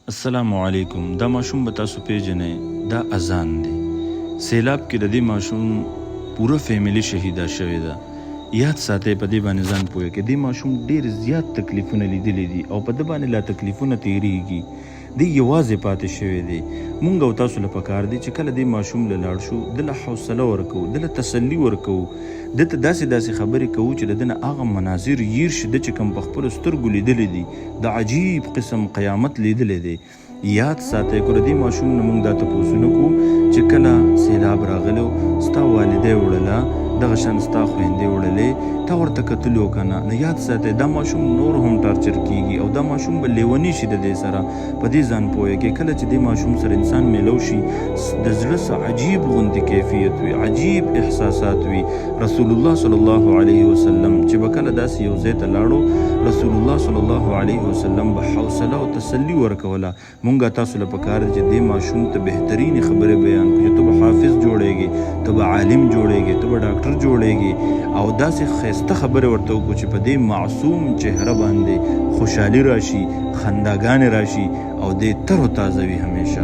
السلام علیکم. دا ماشوم به تاسو پیژنئ، دا اذان دی. سیلاب کې د دې ماشوم پوره فیملی شهیده شوې ده. یاد ساتئ، په دې باندې ځان پوهه کړئ. دې ماشوم ډېر زیات تکلیفونه لیدلی دي او په ده باندې لا تکلیفونه تېرېږي. دی یوازې پاتې شوی دی. مونږ او تاسو له پکار دی چې کله دې ماشوم له لاړ شو، ده له حوصله ورکوو، ده له تسلي ورکوو، ده ته داسې خبرې کوو چې د ده نه هغه مناظر هیر شي، ده چې کوم په خپلو سترګو لیدلی دي، د عجیب قسم قیامت لیدلی دی. یاد ساتئ، که د دې ماشوم نه مونږ دا تپوسونه کوو چې کله سیلاب راغلی ستا والدی وړله، دغه شان ستا خویندې وړلې، تا ورته کتلي و که نه؟ نو یاد ساتئ، دا ماشوم نور هم ټارچر کېږي او دا ماشوم به لیوني شي د دې سره. په دې ځان پوهه کړئ، کله چې دې ماشوم سره انسان میلو شي، د زړه څه عجیب غوندې کیفیت وي، عجیب احساسات وي. رسول الله صلی الله علیه وسلم چې به کله داسې یو ځای ته لاړو، رسول الله صلی الله علیه وسلم به حوصله او تسلي ورکوله. مونږ تاسو له پکار دی چې دې ماشوم ته بهترینې خبرې بیان کړو چې ته به حافظ جوړېږي، ته به عالم جوړېږي، ته به ډاکټر جوړېږي، او داسې ښایسته خبرې ورته وکړو چې په دې معصوم چهره باندې خوشحالي راشي، خنداګانې راشي او دې تر و تازه وي همیشه.